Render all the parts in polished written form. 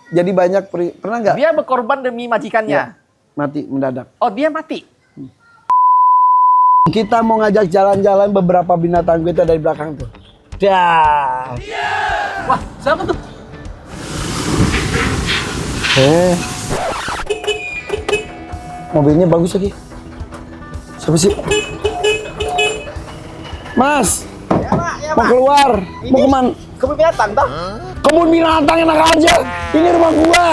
jadi banyak pernah nggak? Dia berkorban demi majikannya. Ya, mati mendadak. Oh, dia mati. Kita mau ngajak jalan-jalan beberapa binatang kita dari belakang tuh. Dah. Wah, siapa tuh? Mobilnya bagus lagi. Siapa sih? Mas, Ya, Pak. Ya, mau Pak. keluar. Mau kemana? Kebun binatang, toh? Kebun binatang enak aja. Ini rumah gua.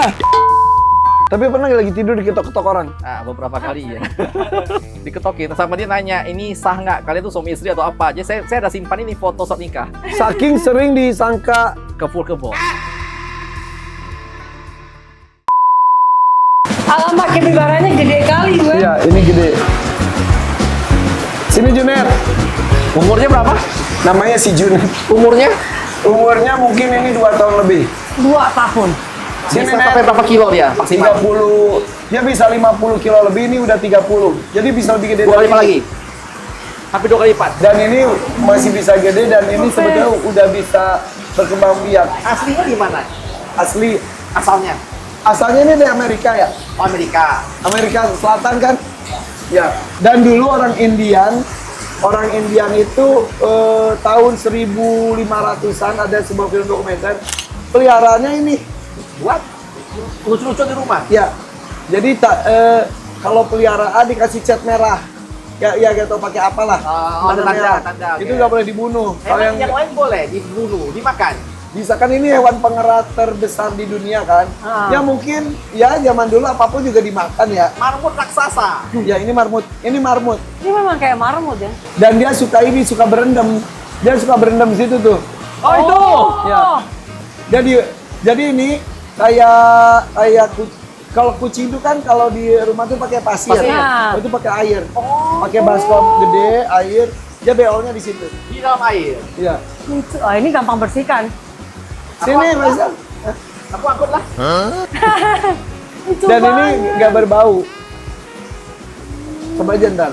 Tapi pernah nggak lagi tidur diketok-ketok orang? Ah, beberapa kali ya. Diketokin sama dia nanya, ini sah nggak? Kalian tuh suami istri atau apa? Jadi saya ada simpan ini foto saat nikah. Saking sering disangka. Ke full kebo. Alamak, kepibarannya gede kali gue. Iya, ini gede. Sini Junet. Umurnya berapa? Namanya si Junet. Umurnya? Umurnya mungkin ini 2 tahun lebih. 2 tahun. Bisa Sini, sampai Net. berapa kilo dia maksimal? 30. Dia bisa 50 kilo lebih, ini udah 30. Jadi bisa lebih gede Dua kali dari ini. lagi? Hampir 2 kali lipat? Dan ini masih bisa gede dan ini sebetulnya udah bisa berkembang biak. Aslinya di mana? Asli. Asalnya? Asalnya ini dari Amerika ya. Oh, Amerika. Amerika Selatan kan? Ya. Dan dulu orang Indian itu tahun 1500-an ada sebuah film dokumenter peliharaannya ini. Buat lucu-lucu di rumah? Ya. Jadi kalau peliharaan dikasih cat merah. Ya gitu pakai apalah. Oh, ada Warna merah. tanda, Itu oke. nggak boleh dibunuh. Kalau Hewan yang lain boleh dibunuh, dimakan. bisa kan ini hewan pengerat terbesar di dunia kan. Ya mungkin ya zaman dulu apapun juga dimakan ya. Marmut raksasa. Ya ini marmut. Ini marmut. Ini memang kayak marmut ya. Dan dia suka berendam. Dia suka berendam di situ tuh. Oh, itu. Ya. Jadi ini kayak kalau kucing itu kan kalau di rumah tuh pakai pasir. Pasir. Oh, itu pakai air. Pakai baskom gede, air. Dia BO-nya di situ. Di dalam air. Iya. Lucu. Oh, ini gampang bersihkan. Sini, Mas. Aku angkut lah. Lucu Dan ini banget. nggak berbau. Coba aja ntar.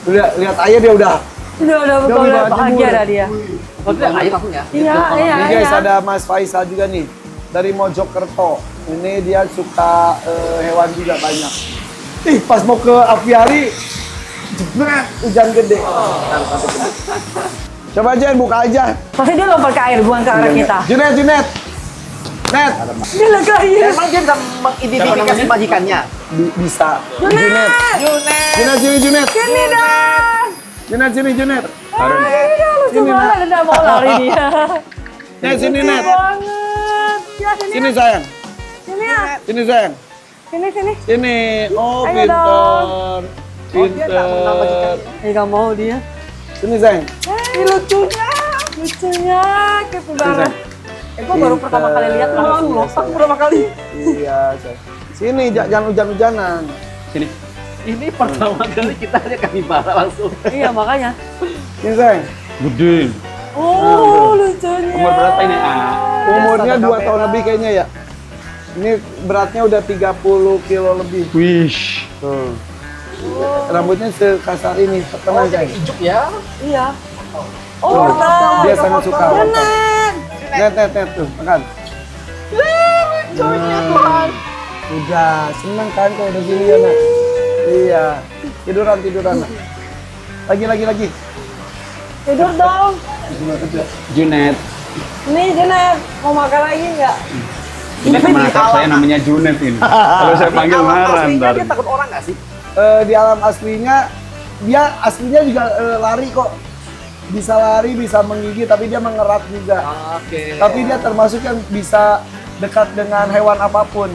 Lihat air dia udah. Udah Dia udah udah bahagia jemur. dah dia. Oh, itu air langsung ya? Iya, iya, Ini guys iya. ada Mas Faisal juga nih dari Mojokerto. Ini dia suka hewan juga banyak. Ih, pas mau ke aviari, jebret, hujan gede. Coba aja buka aja. Pasti dia lompat ke air, bukan ke arah kita. Junet. Net. Dia lagi air. Emang dia bisa mengidentifikasi majikannya? Bisa. Junet. Junet sini Junet. Sini dah. Junet sini Junet. Iya, lucu Sini, banget. Udah mau lari dia. Net sini Net. Banget. Ya, sini. Sini sayang. Sini ya. Sini sayang. Sini. Sini. Oh, Ayo dong. dia nggak mengenal Pinter. Nggak mau dia. Sini sayang. Ini lucunya kepibaran. Gue baru pertama kali lihat langsung loh. Aku pertama kali. Iya, sayang. Sini jangan hujan-hujanan. Sini. Ini pertama kali kita lihat kapibara langsung. Iya makanya. Sini sayang. Gede. Oh lucunya. Umur berapa ini? Umurnya 2 Standar tahun kamera. lebih kayaknya ya. Ini beratnya udah 30 kilo lebih. Wish. Tuh. Rambutnya sekasar ini, tenang sayang. Ijuk ya. Iya. Tuh, Oh wortel. dia sangat suka wortel. Bener. Net tuh, makan. Lucunya Tuhan. Udah, seneng kan kalau udah gini ya, Nak? Iya. Tiduran, Nak. Lagi. Tidur dong. Junet. Nih Janet, mau makan lagi nggak? Ini teman akrab saya namanya Junet ini. Kalau saya panggil Alam marah aslinya ntar. dia takut orang nggak sih? Di alam aslinya, dia aslinya juga lari kok. Bisa lari, bisa menggigit, tapi dia mengerat juga. Oke. Tapi dia termasuk yang bisa dekat dengan hewan apapun.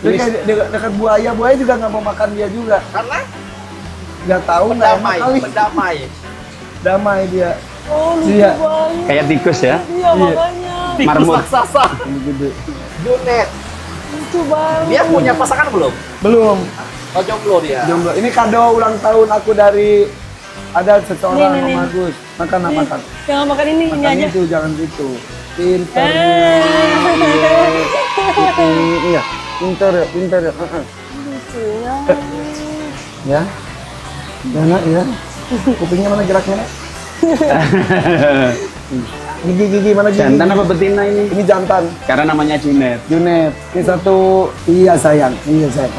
Jadi kayak dekat buaya juga nggak mau makan dia juga. Karena Nggak tahu, nggak enak kali. berdamai. Damai dia. Oh lucu Iya. banget. Kayak tikus ya. Iya makanya. Tikus Marmut. raksasa. Ini gede. Junet. Lucu banget. Dia punya pasangan belum? Belum. Oh, jomblo dia. Jomblo. Ini kado ulang tahun aku dari ada seseorang Nih. yang bagus. Makan. Jangan makan ini Makan aja. itu, jangan gitu. Pinternya. Iya. Pinter ya. Lucunya. Ya. Ya, Nak, ya. Kupingnya mana geraknya, Nak? Gigi mana gigi? Jantan apa betina ini? Ini jantan. Karena namanya Junet. Junet. Ini satu. Iya sayang.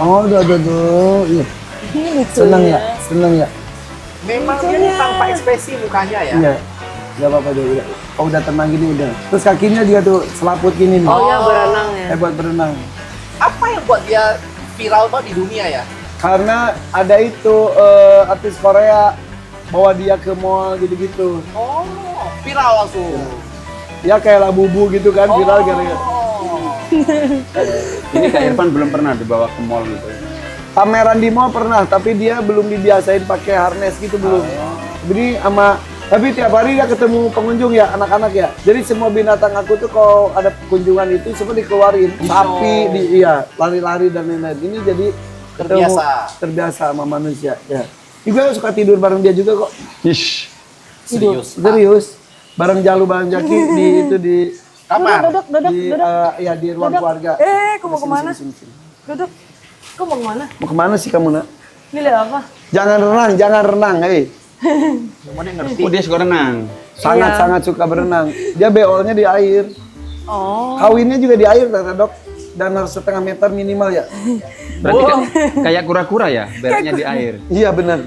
Oh, aduh. Iya. Ini lucu Seneng ya? Seneng ya? Memang dia tanpa ekspresi mukanya ya. Iya. Gak apa-apa dia udah. Oh udah tenang gini udah. Terus kakinya dia tuh selaput gini nih. Oh ya berenang ya. Buat berenang. Apa yang buat dia viral banget di dunia ya? Karena ada itu artis Korea bawa dia ke mall gitu-gitu. Oh, viral langsung. Ya kayak Labubu gitu kan viral gara-gara. Ini Kak Irfan belum pernah dibawa ke mall gitu. Pameran di mall pernah, tapi dia belum dibiasain pakai harness gitu belum. Jadi tapi tiap hari dia ketemu pengunjung ya, anak-anak ya. Jadi semua binatang aku tuh kalau ada kunjungan itu semua dikeluarin. Sapi, iya, lari-lari dan lain-lain. Ini jadi terbiasa sama manusia. Ya. Juga suka tidur bareng dia juga kok. Ish. Serius. Bareng Jalu, bareng Jaki di Apa? Duduk. di ruang keluarga. Kau mau kemana? Sini. Duduk. Kau mau kemana? Mau kemana sih kamu, Nak? Ini lihat apa? Jangan renang, Semua dia ngerti. Oh dia suka renang. Sangat suka berenang. Dia beolnya di air. Oh. Kawinnya juga di air, kata dok. Dan harus setengah meter minimal ya. Berarti kayak kura-kura ya, beraknya di air. Iya benar.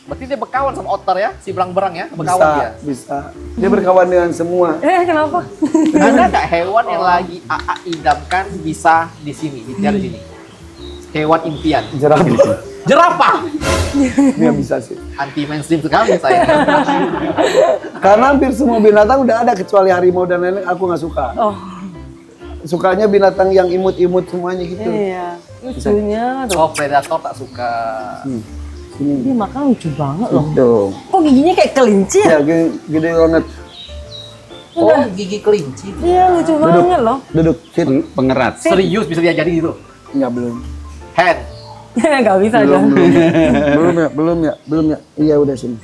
Berarti dia berkawan sama otter ya, si berang-berang ya, berkawan dia. Bisa. Dia berkawan dengan semua. Kenapa? Ada nggak hewan yang lagi AA idamkan bisa di sini, di sini? Hewan impian. Jerapah. Dia bisa sih. Anti mainstream sekali saya. Karena hampir semua binatang udah ada kecuali harimau dan lain-lain aku nggak suka. Oh. Sukanya binatang yang imut-imut semuanya gitu. Iya. Lucunya tuh. Oh, predator tak suka. Dia makan lucu banget loh. Tuh. Kok giginya kayak kelinci ya? Ya gede banget. Oh, gigi kelinci. Iya lucu banget loh. Duduk. Sit. Pengerat. Serius bisa diajarin gitu? Ya belum. Hand. Gak bisa aja. Belum ya. Iya udah sini.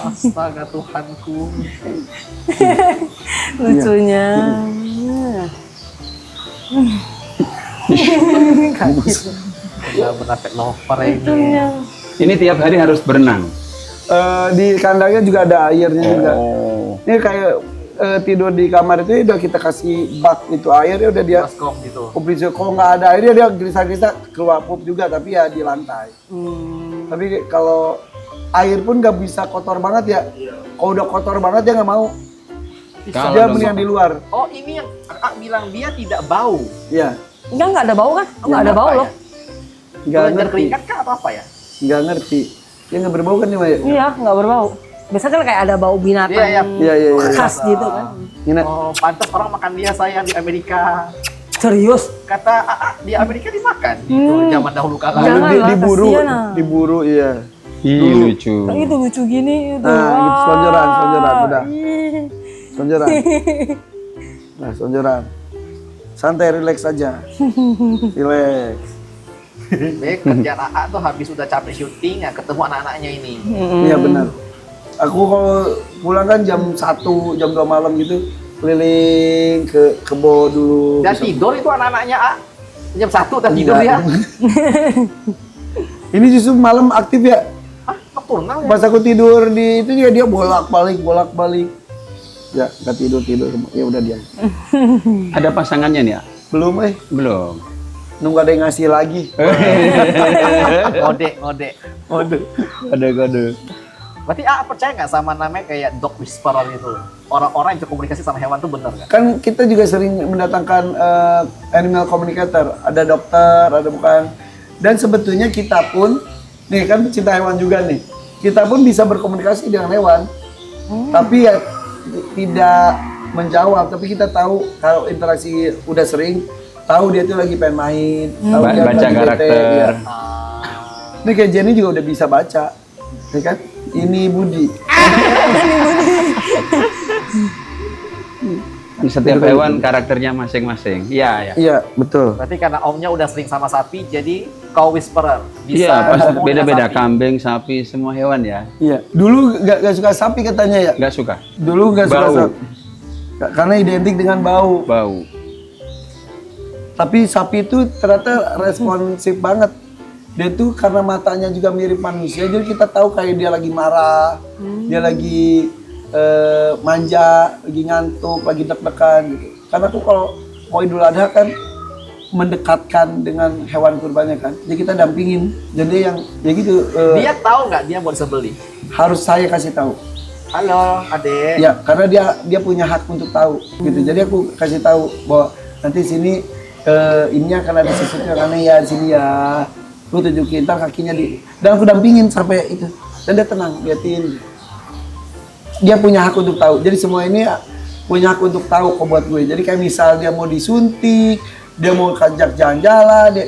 Astaga Tuhanku. Lucunya. Benar-benar pet lover ini. Lucunya. Ini tiap hari harus berenang. Di kandangnya juga ada airnya juga. Oh. Ini kayak tidur di kamar itu udah kita kasih bak itu air ya udah dia Baskom gitu. pup di situ. Kalau nggak ada airnya dia gelisah-gelisah keluar pup juga tapi ya di lantai. Tapi kalau air pun nggak bisa kotor banget ya. Kalau udah kotor banget dia nggak mau. Kalau Dia dong- mendingan di luar. Oh, ini yang kakak bilang dia tidak bau. Iya. Enggak ada bau kan? Enggak ada bau loh. Nggak Kelenjar ngerti. keringat kah atau apa ya? Nggak ngerti. Dia nggak berbau kan nih Maya? Iya, nggak berbau. Biasanya kan kayak ada bau binatang Iya. Iya. khas gitu kan. Ini Oh, pantas orang makan dia saya di Amerika. Serius? Kata di Amerika dimakan di zaman dahulu kala. Jangan lah, diburu, kasihan lah. diburu iya. Ih lucu. Kayak itu lucu gini itu. Nah, gitu, sonjoran, udah. Ih. Sonjoran. Nah, sonjoran. Santai, relax aja. Relax. Baik, kerjaan AA tuh habis udah capek syuting ya ketemu anak-anaknya ini. Iya benar. Aku kalau pulang kan jam 1, jam 2 malam gitu, keliling ke kebo dulu. Dan tidur itu anak-anaknya A. Jam 1 udah tidur Enggak. ya. Ini justru malam aktif ya. Ah, nocturnal ya. Pas aku tidur di itu dia bolak-balik. Ya, nggak tidur. Ya udah diam. Ada pasangannya nih ya? Belum Belum. nunggu ada yang ngasih lagi. Ngode. Kode. Berarti A percaya nggak sama namanya kayak dog whisperer itu? Orang-orang yang bisa komunikasi sama hewan tuh bener nggak? Kan kita juga sering mendatangkan animal communicator, ada dokter, ada bukan. Dan sebetulnya kita pun, nih kan pecinta hewan juga nih, kita pun bisa berkomunikasi dengan hewan. Tapi ya tidak menjawab, tapi kita tahu kalau interaksi udah sering, tahu dia tuh lagi pengen main, tahu dia Baca lagi bete, karakter. ya. Ini kayak Jenny juga udah bisa baca, ya kan? Ini Budi. Setiap hewan karakternya masing-masing. Iya. Iya, betul. Berarti karena omnya udah sering sama sapi, jadi cow whisperer. Bisa Iya, pas ngomong dengan beda-beda sapi. kambing, sapi, semua hewan ya. Iya. Dulu gak suka sapi katanya ya. Nggak suka. Dulu gak suka Bau. sapi. Karena identik dengan bau. Bau. Tapi sapi itu ternyata responsif banget. Dia tuh karena matanya juga mirip manusia, jadi kita tahu kayak dia lagi marah, dia lagi manja, lagi ngantuk, lagi deg-degan gitu. Karena tuh kalau mau Idul Adha kan mendekatkan dengan hewan kurbannya kan, jadi kita dampingin. Jadi yang ya gitu. Dia tahu nggak dia mau disembelih? Harus saya kasih tahu. Halo, adek. Ya, karena dia punya hak untuk tahu gitu. Jadi aku kasih tahu bahwa nanti sini ini akan ada sesuatu karena ya di sini ya. Aku tunjukin ntar kakinya dan aku dampingin sampai itu. Dan dia tenang, liatin. Dia punya hak untuk tahu. Jadi semua ini punya hak untuk tahu kok buat gue. Jadi kayak misal dia mau disuntik, dia mau kajak jalan-jalan,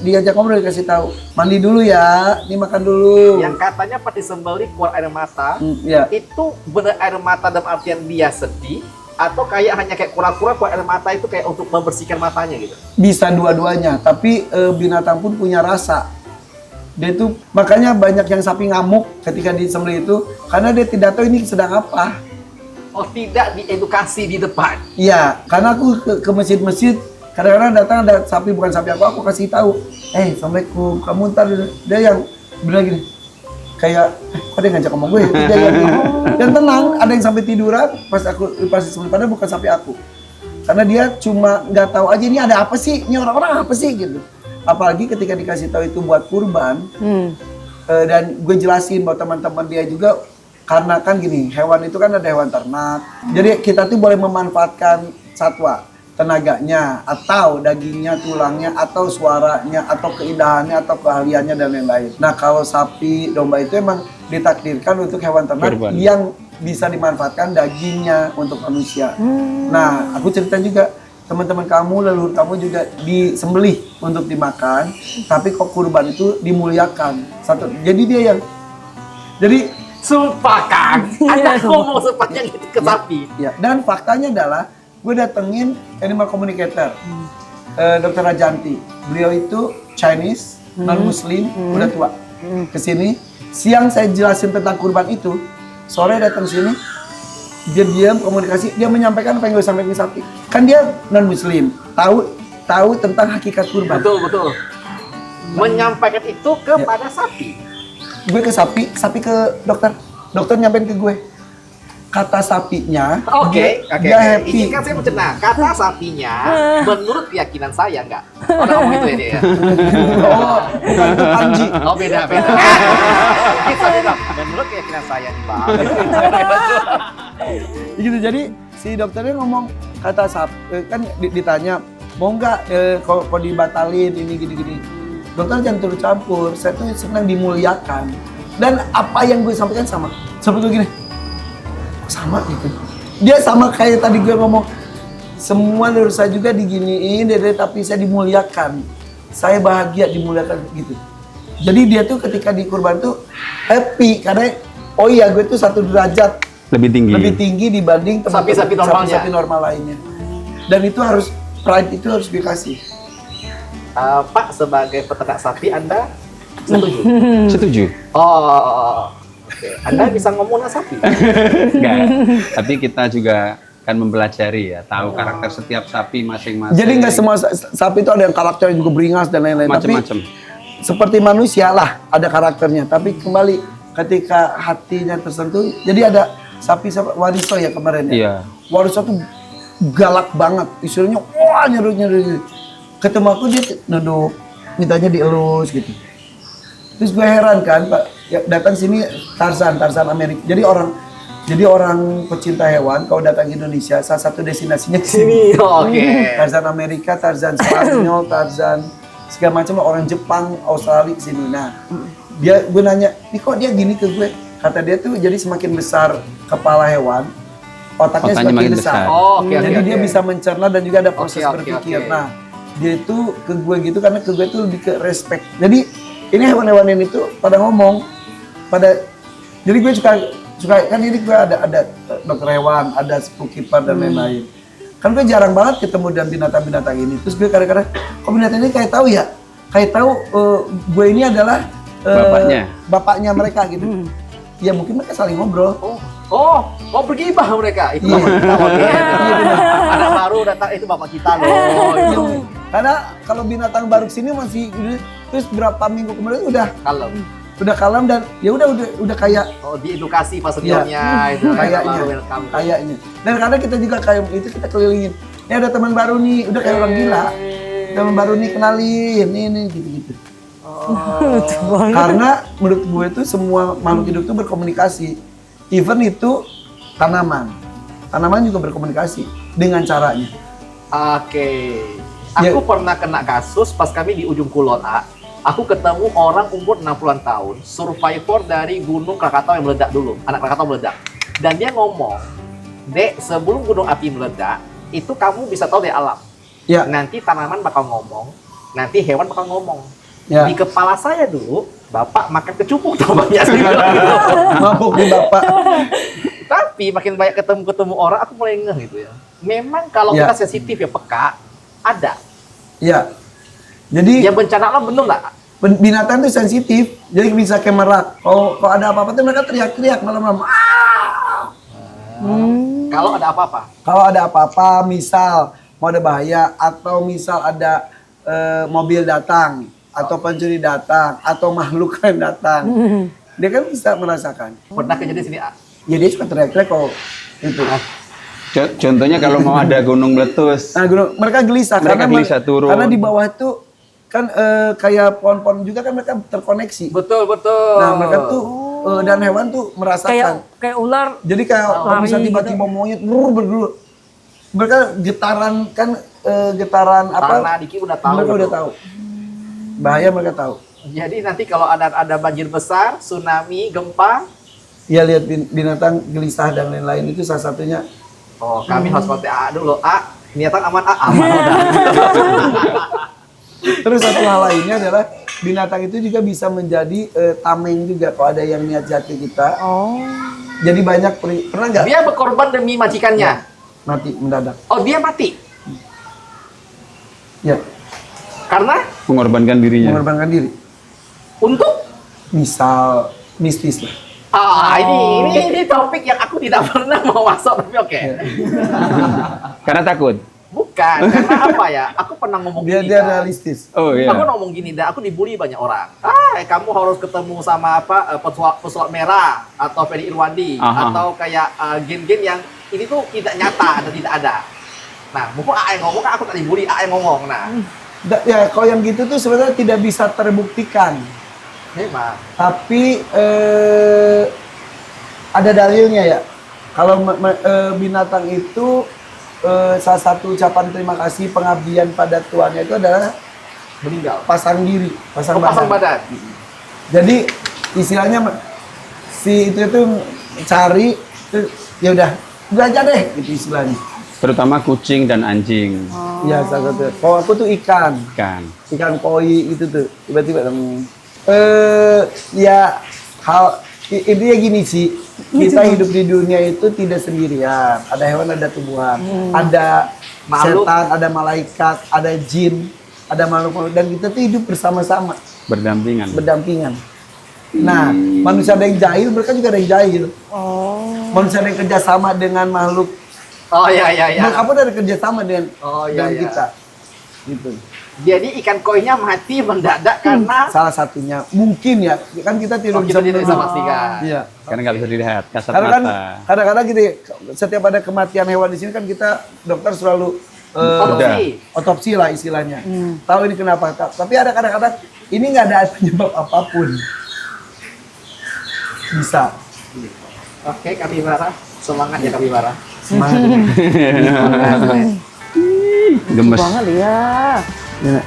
diajak ngobrol, dikasih tahu. Mandi dulu ya, ini makan dulu. Yang katanya pas disembelih keluar air mata, Ya. itu bener air mata dalam artian dia sedih, atau kayak hanya kayak kura-kura keluar air mata itu kayak untuk membersihkan matanya gitu? Bisa dua-duanya, tapi binatang pun punya rasa. Dia itu makanya banyak yang sapi ngamuk ketika disembelih itu karena dia tidak tahu ini sedang apa. Oh, tidak diedukasi di depan. Iya, karena aku ke masjid-masjid kadang-kadang datang ada sapi bukan sapi aku kasih tahu, assalamualaikum, kamu ntar dia yang bilang gini, kayak kok dia ngajak ngomong gue, dia yang gini. Dan tenang, ada yang sampai tiduran pas disembelih padahal bukan sapi aku. Karena dia cuma nggak tahu aja ini ada apa sih, ini orang-orang apa sih gitu. Apalagi ketika dikasih tahu itu buat kurban, dan gue jelasin buat teman-teman dia juga, karena kan gini, hewan itu kan ada hewan ternak. Jadi kita tuh boleh memanfaatkan satwa, tenaganya, atau dagingnya, tulangnya, atau suaranya, atau keindahannya, atau keahliannya dan lain-lain. Nah kalau sapi, domba itu emang ditakdirkan untuk hewan ternak Kurban. yang bisa dimanfaatkan dagingnya untuk manusia. Nah aku cerita juga, teman-teman kamu, leluhur kamu juga disembelih untuk dimakan, tapi kok kurban itu dimuliakan. Jadi dia yang, jadi Sumpah Kang, Anda ngomong sepanjang itu ke sapi. ya, dan faktanya adalah gue datengin animal communicator, Dr. Rajanti. Beliau itu Chinese, non-Muslim, udah tua. Kesini, siang saya jelasin tentang kurban itu, sore datang sini, dia diam komunikasi, dia menyampaikan apa yang gue sampaikan ke sapi. Kan dia non-Muslim, tahu tentang hakikat kurban. Betul. Menyampaikan itu kepada sapi. Gue ke sapi ke dokter nyampein ke gue. Kata sapinya, Oke. dia happy. Ini kan saya mencerna. Kata sapinya, menurut keyakinan saya enggak. Oh, udah ngomong itu ya dia ya? Oh, bukan itu Panji. Oh, beda. Kita beda. Menurut keyakinan saya nih, Bang. Gitu, jadi si dokternya ngomong kata kan ditanya mau nggak kalau dibatalin ini gini. Dokter jangan turut campur, saya tuh senang dimuliakan. Dan apa yang gue sampaikan sama. Seperti gini, sama gitu. Dia sama kayak tadi gue ngomong, semua leluhur saya juga diginiin, tapi saya dimuliakan. Saya bahagia dimuliakan gitu. Jadi dia tuh ketika di kurban tuh happy, karena oh iya gue tuh 1 derajat lebih tinggi dibanding Sapi-sapi normalnya. sapi-sapi normal lainnya. Dan itu harus, pride itu harus dikasih. Pak, sebagai peternak sapi, Anda setuju? Setuju. Oh, oke. Anda bisa ngomong sapi? Enggak. Tapi kita juga kan mempelajari ya, tahu karakter setiap sapi masing-masing. Jadi nggak semua sapi itu ada yang karakter yang juga beringas dan lain-lain. Macam-macam. Tapi seperti manusia lah ada karakternya. Tapi kembali ketika hatinya tersentuh, jadi ada sapi wariso ya kemarin ya. Iya. Wariso tuh galak banget, istilahnya wah nyerut. Ketemu aku dia nunduk, mintanya dielus gitu. Terus gue heran kan, Pak, ya, datang sini Tarzan Amerika. Jadi orang pecinta hewan kalau datang ke Indonesia, salah satu destinasinya ke sini. Oke. Tarzan Amerika, Tarzan Spanyol, Tarzan segala macam orang Jepang, Australia ke sini. Nah, gue nanya, "Ini kok dia gini ke gue?" Kata dia tuh jadi semakin besar kepala hewan, otaknya semakin makin besar. Oh, oke. Jadi dia bisa mencerna dan juga ada proses Oke. berpikir. Nah, dia itu ke gue gitu karena ke gue tuh lebih ke respect. Jadi ini hewan-hewan ini tuh pada ngomong, jadi gue suka kan ini gue ada dokter hewan, ada zookeeper dan lain-lain. Kan gue jarang banget ketemu dan binatang-binatang ini. Terus gue kadang-kadang, kok binatang ini kayak tahu ya? Kayak tahu gue ini adalah bapaknya mereka gitu. Ya mungkin mereka saling ngobrol. Oh, bergibah mereka. Itu bapak kita. Oke. Anak baru datang, itu bapak kita loh. Karena kalau binatang baru sini masih terus berapa minggu kemudian udah kalem dan ya udah kayak diedukasi pas sebelumnya itu kayaknya. Dan kadang kita juga kayak itu kita kelilingin. Ini ada teman baru nih, udah kayak orang gila. Teman baru nih kenalin, nih gitu-gitu. Karena menurut gue itu semua makhluk hidup itu berkomunikasi. Even itu tanaman juga berkomunikasi dengan caranya. Oke. Aku pernah kena kasus pas kami di ujung kulon, aku ketemu orang umur 60-an tahun, survivor dari gunung Krakatau yang meledak dulu, anak Krakatau meledak. Dan dia ngomong, Dek, sebelum gunung api meledak, itu kamu bisa tahu dari alam. Ya. Nanti tanaman bakal ngomong, nanti hewan bakal ngomong. Ya. Di kepala saya dulu, Bapak makan kecupuk tuh banyak sih. Mabuk di Bapak. Tapi makin banyak ketemu orang, aku mulai ngeh gitu ya. Memang kalau kita sensitif ya peka, ada. Iya. Jadi ya bencana alam bener nggak? Binatang itu sensitif, jadi bisa kayak merak. Kalau ada apa-apa tuh mereka teriak-teriak malam-malam. Kalau ada apa-apa? Kalau ada apa-apa, misal mau ada bahaya atau misal ada mobil datang atau pencuri datang atau makhluk lain datang, dia kan bisa merasakan. Pernah kejadian sini, Ya dia suka teriak-teriak kalau itu. Contohnya kalau mau ada gunung meletus. Nah, mereka gelisah Mereka gelisah turun. Karena di bawah itu kan kayak pohon-pohon juga kan mereka terkoneksi. Betul. Nah, mereka tuh dan hewan tuh merasakan. Kayak ular. Jadi kayak kalau bisa lari tiba-tiba monyet berdua. Mereka getaran kan getaran apa? Karena Diki udah tahu. Mereka udah tahu. Bahaya mereka tahu. Jadi nanti kalau ada banjir besar, tsunami, gempa, Ya lihat binatang gelisah dan lain-lain itu salah satunya. kami harus kontak AA dulu. Niatan aman, aman udah. Terus satu hal lainnya adalah binatang itu juga bisa menjadi tameng juga kalau ada yang niat jahat ke kita. Jadi banyak pernah nggak? Dia berkorban demi majikannya. Mati mendadak. Oh, dia mati. Ya, Karena Mengorbankan dirinya. mengorbankan diri. untuk Misal mistis lah. ini topik yang aku tidak pernah mau masuk, tapi oke. Karena takut. Bukan, karena apa ya? Aku pernah ngomong Dia gini, Dan. realistis. Oh iya. Aku ngomong gini, Dan. Aku dibully banyak orang. Kamu harus ketemu sama pesulap merah atau Ferry Irwandi atau kayak gen-gen yang ini tuh tidak nyata dan tidak ada. Nah, mumpung AA yang ngomong, kan aku tak dibully, AA yang ngomong. Nah, Ya, kalau yang gitu tuh sebenarnya tidak bisa terbuktikan. memang. Tapi ada dalilnya ya. Kalau binatang itu salah satu ucapan terima kasih pengabdian pada tuannya itu adalah Meninggal. pasang diri, pasang Badan. Jadi istilahnya si itu cari ya udah aja deh gitu istilahnya. Terutama kucing dan anjing. Ya salah satu. Kalau aku tuh ikan koi gitu tuh tiba-tiba ya intinya gini sih, kita hidup di dunia itu tidak sendirian. Ada hewan, ada tumbuhan, ada Makhluk. setan, ada malaikat, ada jin, ada makhluk dan kita tuh hidup bersama-sama, berdampingan. Nah, manusia ada yang jahil, mereka juga ada yang jahil. Manusia ada yang kerjasama dengan makhluk. Oh iya. Apa ada kerjasama dengan kita? Gitu. Jadi ikan koinya mati mendadak karena Salah satunya mungkin ya, kan kita tidak kita tidak bisa menuduh. pastikan. Iya. Karena nggak bisa dilihat kasat Karena kan mata. kadang-kadang gini, setiap ada kematian hewan di sini kan kita dokter selalu otopsi lah istilahnya. Tahu ini kenapa? Tapi ada kadang-kadang ini nggak ada penyebab apapun. Bisa. Oke, Kapibara. Semangat ya Kapibara. Semangat. Gemes. Banget ya. Ya,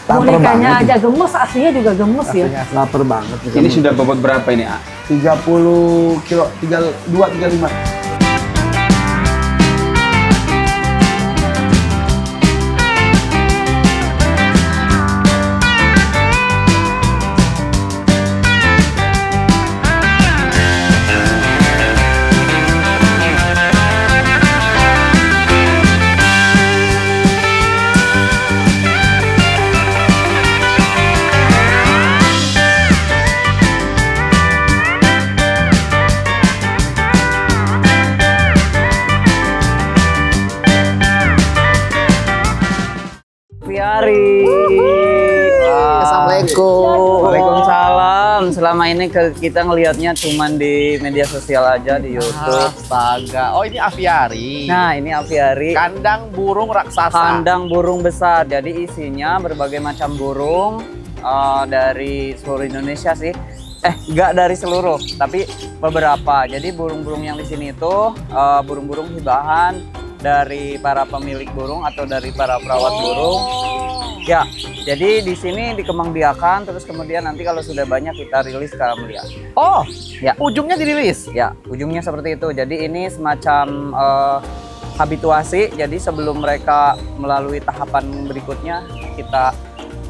lapar Bonekanya banget. aja gemes, aslinya juga gemes ya. Lapar banget. Ini sudah bobot berapa ini, A? 30 kilo, 32, 35. Piari. Waalaikumsalam. Selama ini kita ngelihatnya cuman di media sosial aja, di YouTube. Astaga. Oh, ini aviari. Nah, ini aviari. Kandang burung raksasa. Kandang burung besar. Jadi isinya berbagai macam burung dari seluruh Indonesia sih. Enggak dari seluruh, tapi beberapa. Jadi burung-burung yang di sini itu burung-burung hibahan dari para pemilik burung atau dari para perawat burung. Ya, jadi di sini dikembangbiakan, terus kemudian nanti kalau sudah banyak kita rilis ke Amelia. Oh, ya. Ujungnya dirilis. Ya, ujungnya seperti itu. Jadi ini semacam habituasi. Jadi sebelum mereka melalui tahapan berikutnya, kita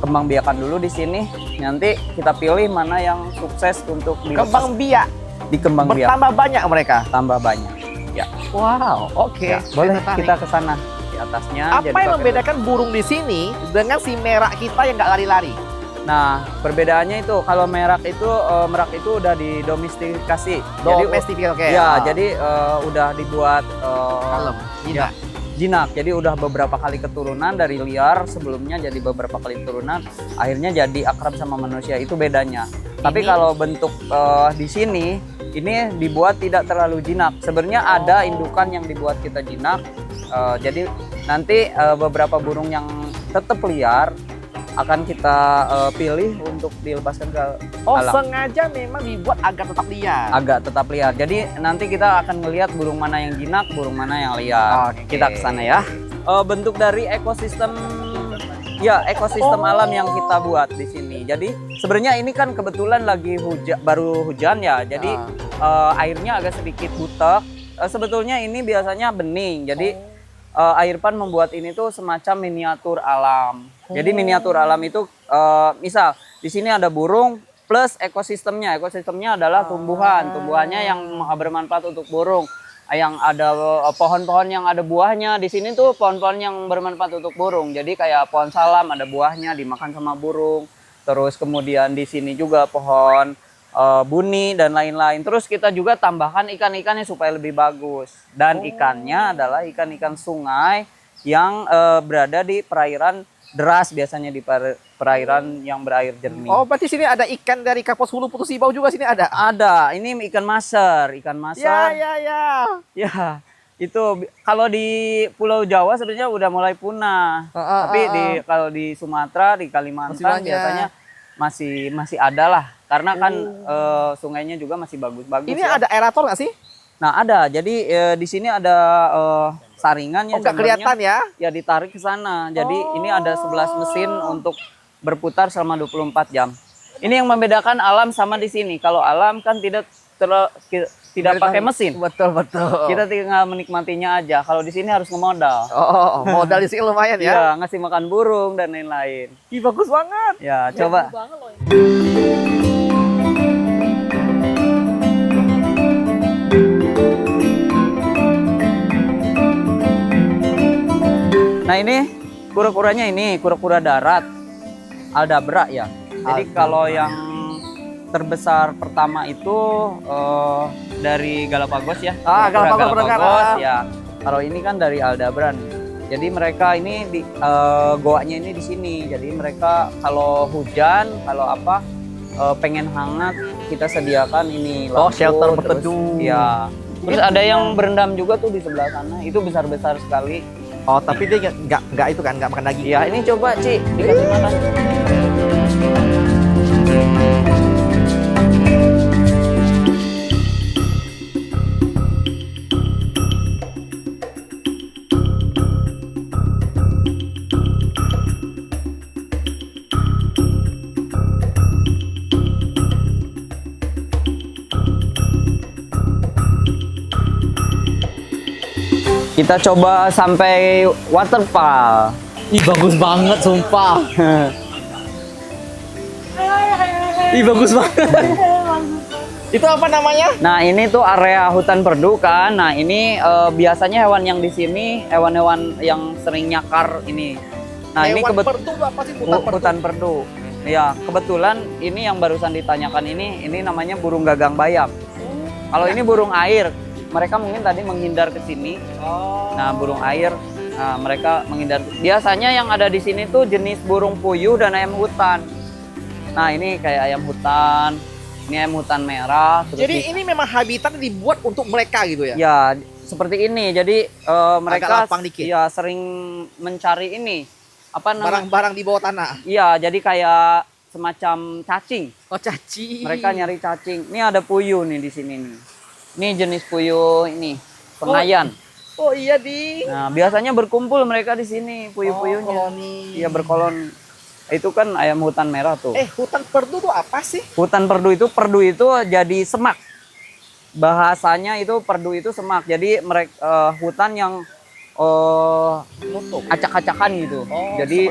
kembangbiakan dulu di sini. Nanti kita pilih mana yang sukses untuk Kembang biak. dikembangbiak. Bertambah banyak mereka. Tambah banyak. Ya. Wow, oke. Ya, boleh kita ke sana di atasnya. Apa jadi yang pakai membedakan burung di sini dengan si merak kita yang nggak lari-lari? Nah, perbedaannya itu kalau merak itu udah didomestikasi. Domestik, oke. Ya, jadi udah dibuat Kalem, ya, jinak. Jadi udah beberapa kali keturunan dari liar, sebelumnya jadi beberapa kali keturunan, akhirnya jadi akrab sama manusia. Itu bedanya. Tapi kalau bentuk di sini ini dibuat tidak terlalu jinak. Sebenarnya ada indukan yang dibuat kita jinak. Jadi nanti beberapa burung yang tetap liar akan kita pilih untuk dilepaskan ke alam. Sengaja memang dibuat agar tetap liar. Agak tetap liar. Jadi nanti kita akan melihat burung mana yang jinak, burung mana yang liar. Oke. Kita ke sana ya. Bentuk dari ekosistem alam yang kita buat di sini. Jadi sebenarnya ini kan kebetulan lagi baru hujan ya. Jadi airnya agak sedikit butek. Sebetulnya ini biasanya bening. Jadi Airpan membuat ini tuh semacam miniatur alam. Jadi miniatur alam itu misal di sini ada burung plus ekosistemnya. Ekosistemnya adalah tumbuhan. Tumbuhannya yang bermanfaat untuk burung. Yang ada pohon-pohon yang ada buahnya. Di sini tuh pohon-pohon yang bermanfaat untuk burung. Jadi kayak pohon salam ada buahnya dimakan sama burung. Terus kemudian di sini juga pohon buni dan lain-lain. Terus kita juga tambahkan ikan-ikannya supaya lebih bagus. Dan ikannya adalah ikan-ikan sungai yang berada di perairan deras, biasanya di perairan yang berair jernih. Oh, berarti sini ada ikan dari Kapuas Hulu Putus Ibau juga sini ada? Ada. Ini ikan maser. Ya. Ya, itu kalau di Pulau Jawa sebenarnya udah mulai punah. Tapi kalau di Sumatera, di Kalimantan biasanya masih ada lah. Karena kan sungainya juga masih bagus-bagus. Ini ada aerator nggak sih? Nah, ada. Jadi di sini ada saringannya. Nggak kelihatan ya? Ya, ditarik ke sana. Jadi ini ada 11 mesin untuk berputar selama 24 jam. Ini yang membedakan alam sama di sini. Kalau alam kan tidak pakai mesin. Betul. Kita tinggal menikmatinya aja. Kalau di sini harus ngemodal. Modal di sini lumayan ya? Iya, ngasih makan burung dan lain-lain. Ih, bagus banget. Ya, coba. Nah, ini kura-kuranya kura-kura darat. Aldabra ya. Jadi kalau yang terbesar pertama itu dari Galapagos ya. Galapagos ya. Kalau ini kan dari Aldabran. Jadi mereka ini goanya ini di sini. Jadi mereka kalau hujan, kalau pengen hangat, kita sediakan ini lampu, shelter terus, berteduh. ya. Terus ada yang berendam juga tuh di sebelah sana. Itu besar-besar sekali. Oh, tapi dia nggak itu kan, nggak makan daging. Ya, ini coba Ci, dikasih makan. Kita coba sampai waterfall. Ih, bagus banget sumpah. Ih, bagus banget. Itu apa namanya? Nah, ini tuh area hutan perdu kan. Nah, ini biasanya hewan yang di sini hewan-hewan yang sering nyakar ini. Nah, ini perdu apa sih? hutan perdu. Ya, kebetulan ini yang barusan ditanyakan ini namanya burung gagang bayam. Kalau ini burung air, mereka mungkin tadi menghindar ke sini. Nah, burung air, mereka menghindar. Biasanya yang ada di sini tuh jenis burung puyuh dan ayam hutan. Nah, ini kayak ayam hutan. Ini ayam hutan merah. Terus Jadi ini memang habitat dibuat untuk mereka gitu ya? ya seperti ini. Jadi mereka lapang dikit. ya sering mencari ini apa namanya? Barang-barang di bawah tanah. Iya, jadi kayak semacam cacing. Oh, cacing. Mereka nyari cacing. Ini ada puyuh nih di sini nih. Ini jenis puyuh ini, pengayan. Oh iya, Di. Nah, biasanya berkumpul mereka di sini puyuh-puyuhnya. Koloni. Iya, berkoloni. Itu kan ayam hutan merah tuh. Hutan perdu tuh apa sih? Hutan perdu itu jadi semak. Bahasanya itu perdu itu semak. Jadi mereka hutan yang acak-acakan gitu. Jadi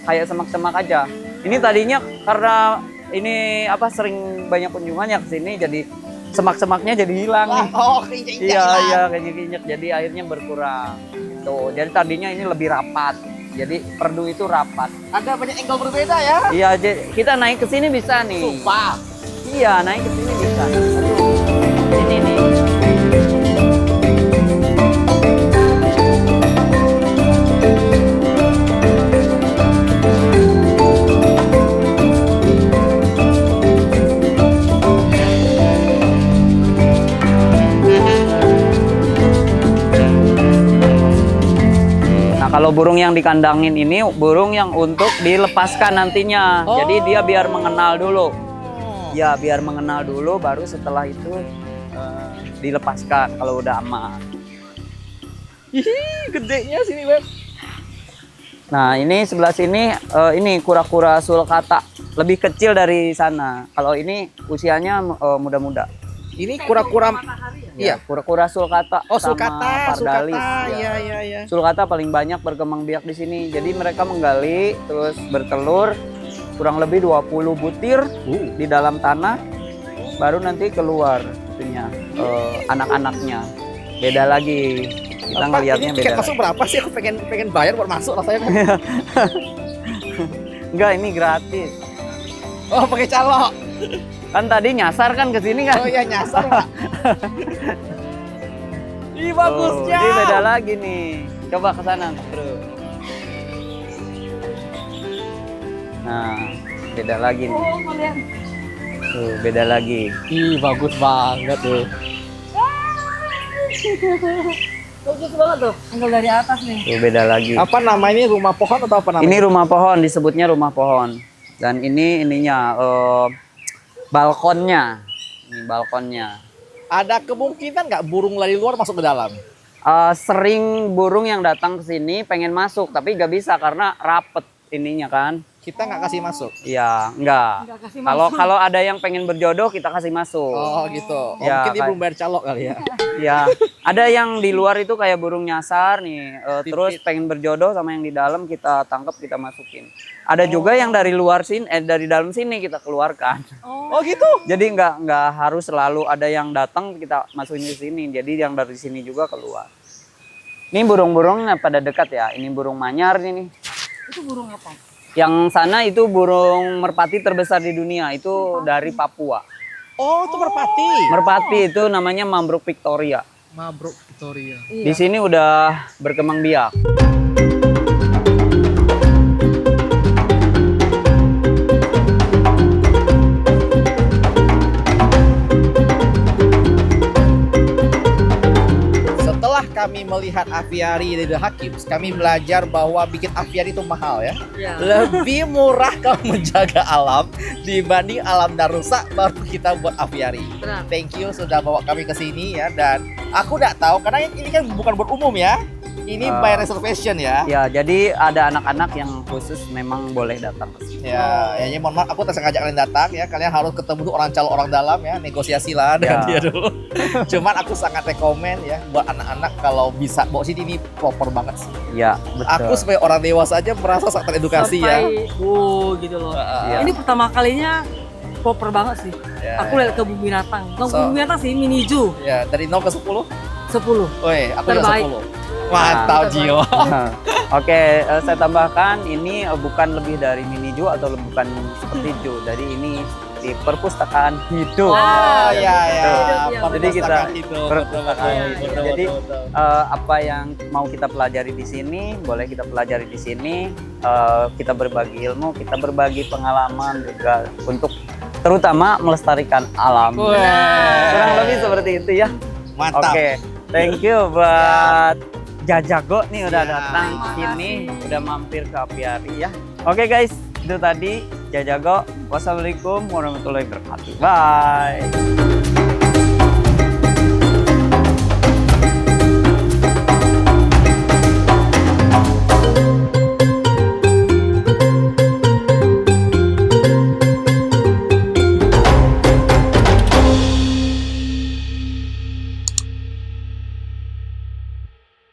kayak semak-semak aja. Ini tadinya karena ini apa sering banyak kunjungannya ke sini, jadi semak-semaknya jadi hilang nih. Keinjek-injek. Iya, keinjek-injek. Jadi airnya berkurang. Gitu. Jadi tadinya ini lebih rapat. Jadi perdu itu rapat. Ada banyak angle berbeda ya? Iya, kita naik ke sini bisa nih. Sumpah. Iya, naik ke sini bisa. Ini nih. Nah, kalau burung yang dikandangin ini burung yang untuk dilepaskan nantinya. Jadi dia biar mengenal dulu. Ya, biar mengenal dulu, baru setelah itu dilepaskan kalau udah aman. Ih, gedenya sini, Beb. Nah, ini sebelah sini ini kura-kura sulcata, lebih kecil dari sana. Kalau ini usianya muda-muda. Ini kura-kura. Iya, kura-kura sulcata Oh, sama sulcata, pardalis. sulcata. Ya. Iya. Sulcata paling banyak berkembang biak di sini. Jadi mereka menggali terus bertelur kurang lebih 20 butir di dalam tanah, baru nanti keluar itunya anak-anaknya. Beda lagi. Kita ngelihatnya ini beda. tiket masuk berapa sih? Aku pengen bayar buat masuk rasanya. Enggak, ini gratis. Oh, pakai calo. Kan tadi nyasar kan ke sini kan? Oh iya, nyasar, Pak. Ih, bagusnya. Ini beda lagi nih. Coba ke sana, Bro. Nah, beda lagi nih. Tuh, beda lagi. Ih, bagus banget tuh. Bagus banget tuh. Angle dari atas nih. Tuh, beda lagi. Apa namanya? Rumah pohon atau apa namanya? Ini rumah pohon, disebutnya rumah pohon. Dan ininya balkonnya. Ini balkonnya. Ada kemungkinan nggak burung dari luar masuk ke dalam? Sering burung yang datang ke sini pengen masuk, tapi nggak bisa karena rapet ininya kan. Kita nggak kasih masuk. Iya, enggak. kasih Kalau ada yang pengen berjodoh kita kasih masuk. Oh gitu. Ya, Mungkin dia kayak- belum bayar calok kali ya. Ya, ada yang di luar itu kayak burung nyasar nih, terus pengen berjodoh sama yang di dalam kita tangkap kita masukin. Ada juga yang dari luar sini, dari dalam sini kita keluarkan. Oh gitu. Jadi nggak harus selalu ada yang datang kita masukin ke sini. Jadi yang dari sini juga keluar. Ini burung-burungnya pada dekat ya. Ini burung manyar ini. Itu burung apa? Yang sana itu burung merpati terbesar di dunia. Itu dari Papua. Oh, itu merpati. Merpati itu namanya Mambruk Victoria. Mabruk Victoria. Di sini udah berkembang biak. Setelah kami melihat aviari di The Hakims, kami belajar bahwa bikin aviari itu mahal ya. Iya. Lebih murah kalau menjaga alam dibanding alam dan rusak baru kita buat aviari. Benar. Thank you sudah bawa kami ke sini ya, dan aku nggak tahu karena ini kan bukan buat umum ya. Ini by reservation ya. Ya, jadi ada anak-anak yang khusus memang boleh datang ke sini. Ya, mohon maaf aku tak sengaja kalian datang ya. Kalian harus ketemu dulu orang calon orang dalam ya, negosiasi lah dengan Ya. dia dulu. Cuman aku sangat rekomen ya buat anak-anak kalau bisa bawa sini, ini proper banget sih. Ya, betul. Aku sebagai orang dewasa aja merasa sangat teredukasi ya. Gitu loh. Iya. Ini pertama kalinya proper banget sih. Ya, Aku lihat ke bumi binatang. Bukan So- bumi binatang sih, mini zoo. Ya, dari 0 ke 10. 10. Woi, aku udah Terbaik. 10. Mantap, Gio. Oke, saya tambahkan ini bukan lebih dari mini zoo atau bukan seperti zoo. Jadi ini seperti perpustakaan hidup. Ah, ya, ya. Jadi kita Hidup, perpustakaan betul, hidup. betul, Jadi apa yang mau kita pelajari di sini, boleh kita pelajari di sini. Kita berbagi ilmu, kita berbagi pengalaman juga untuk terutama melestarikan alam. Kurang lebih seperti itu ya. Mantap. Oke, thank you buat Jajago nih udah datang Terima sini, kasih. udah mampir ke apiari ya. Oke guys, itu tadi Jajago. Wassalamualaikum warahmatullahi wabarakatuh. Bye.